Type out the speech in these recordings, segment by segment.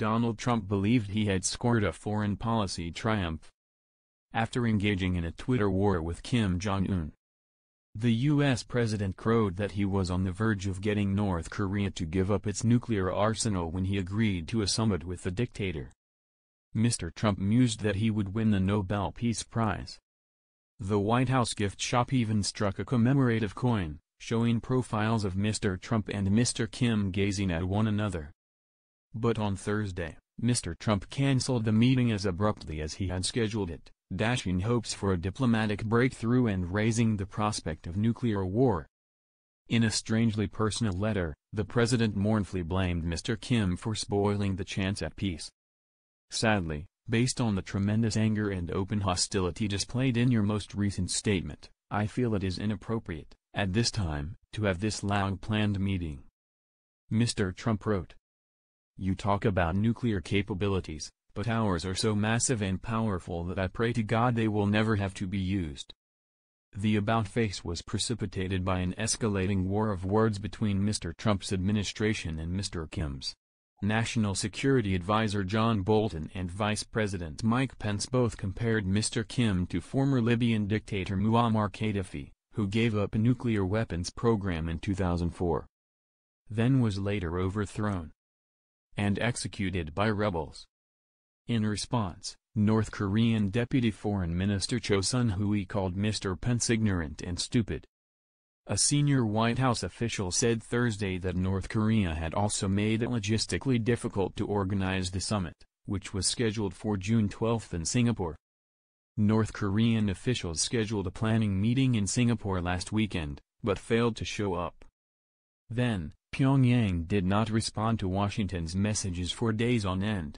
Donald Trump believed he had scored a foreign policy triumph after engaging in a Twitter war with Kim Jong-un. The U.S. president crowed that he was on the verge of getting North Korea to give up its nuclear arsenal when he agreed to a summit with the dictator. Mr. Trump mused that he would win the Nobel Peace Prize. The White House gift shop even struck a commemorative coin, showing profiles of Mr. Trump and Mr. Kim gazing at one another. But on Thursday, Mr. Trump canceled the meeting as abruptly as he had scheduled it, dashing hopes for a diplomatic breakthrough and raising the prospect of nuclear war. In a strangely personal letter, the president mournfully blamed Mr. Kim for spoiling the chance at peace. Sadly, based on the tremendous anger and open hostility displayed in your most recent statement, I feel it is inappropriate, at this time, to have this long-planned meeting. Mr. Trump wrote. You talk about nuclear capabilities, but ours are so massive and powerful that I pray to God they will never have to be used. The about-face was precipitated by an escalating war of words between Mr. Trump's administration and Mr. Kim's. National Security Advisor John Bolton and Vice President Mike Pence both compared Mr. Kim to former Libyan dictator Muammar Gaddafi, who gave up a nuclear weapons program in 2004. Then was later overthrown and executed by rebels. In response, North Korean Deputy Foreign Minister Cho Sun-hui called Mr. Pence ignorant and stupid. A senior White House official said Thursday that North Korea had also made it logistically difficult to organize the summit, which was scheduled for June 12 in Singapore. North Korean officials scheduled a planning meeting in Singapore last weekend, but failed to show up. Then, Pyongyang did not respond to Washington's messages for days on end.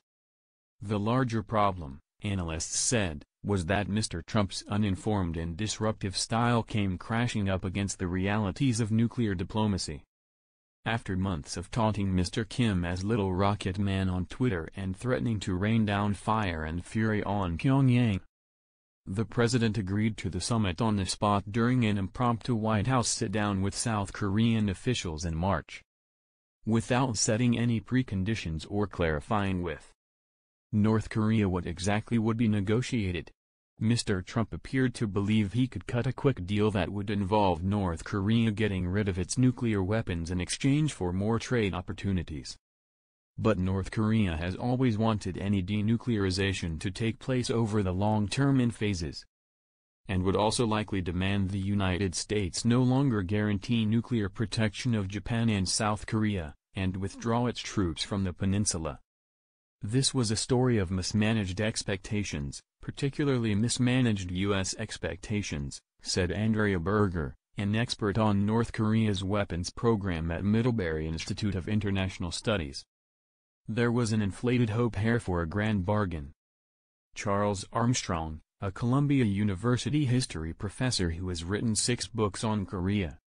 The larger problem, analysts said, was that Mr. Trump's uninformed and disruptive style came crashing up against the realities of nuclear diplomacy. After months of taunting Mr. Kim as Little Rocket Man on Twitter and threatening to rain down fire and fury on Pyongyang, the president agreed to the summit on the spot during an impromptu White House sit-down with South Korean officials in March. Without setting any preconditions or clarifying with North Korea what exactly would be negotiated, Mr. Trump appeared to believe he could cut a quick deal that would involve North Korea getting rid of its nuclear weapons in exchange for more trade opportunities. But North Korea has always wanted any denuclearization to take place over the long term in phases, and would also likely demand the United States no longer guarantee nuclear protection of Japan and South Korea, and withdraw its troops from the peninsula. This was a story of mismanaged expectations, particularly mismanaged U.S. expectations, said Andrea Berger, an expert on North Korea's weapons program at Middlebury Institute of International Studies. There was an inflated hope here for a grand bargain. Charles Armstrong, a Columbia University history professor who has written 6 books on Korea,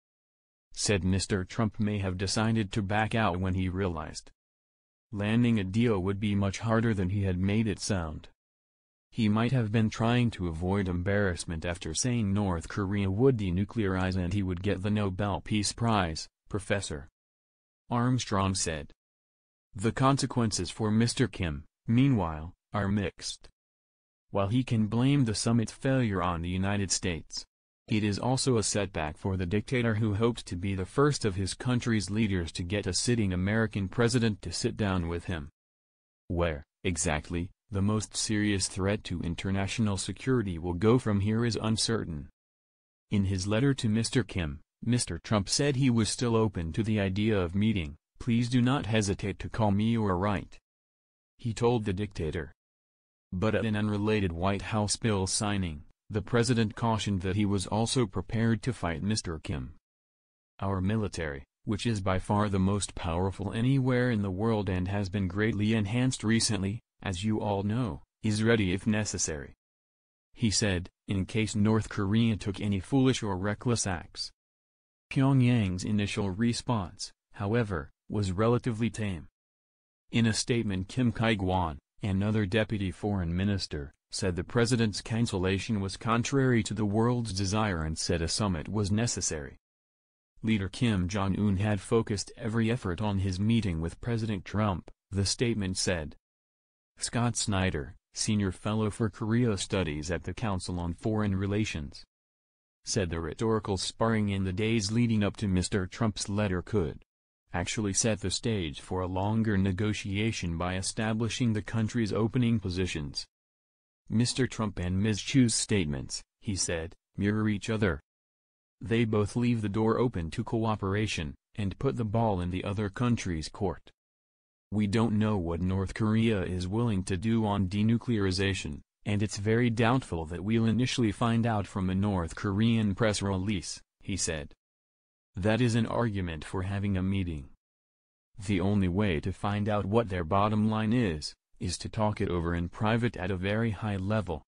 said Mr. Trump may have decided to back out when he realized landing a deal would be much harder than he had made it sound. He might have been trying to avoid embarrassment after saying North Korea would denuclearize and he would get the Nobel Peace Prize, Professor Armstrong said. The consequences for Mr. Kim, meanwhile, are mixed. While he can blame the summit's failure on the United States, it is also a setback for the dictator who hopes to be the first of his country's leaders to get a sitting American president to sit down with him. Where, exactly, the most serious threat to international security will go from here is uncertain. In his letter to Mr. Kim, Mr. Trump said he was still open to the idea of meeting. Please do not hesitate to call me or write, he told the dictator. But at an unrelated White House bill signing, the president cautioned that he was also prepared to fight Mr. Kim. Our military, which is by far the most powerful anywhere in the world and has been greatly enhanced recently, as you all know, is ready if necessary, he said, in case North Korea took any foolish or reckless acts. Pyongyang's initial response, however, was relatively tame. In a statement, Kim Kye-gwan, another deputy foreign minister, said the president's cancellation was contrary to the world's desire and said a summit was necessary. Leader Kim Jong-un had focused every effort on his meeting with President Trump, the statement said. Scott Snyder, Senior Fellow for Korea Studies at the Council on Foreign Relations, said the rhetorical sparring in the days leading up to Mr. Trump's letter could actually set the stage for a longer negotiation by establishing the country's opening positions. Mr. Trump and Ms. Chu's statements, he said, mirror each other. They both leave the door open to cooperation, and put the ball in the other country's court. We don't know what North Korea is willing to do on denuclearization, and it's very doubtful that we'll initially find out from a North Korean press release, he said. That is an argument for having a meeting. The only way to find out what their bottom line is to talk it over in private at a very high level.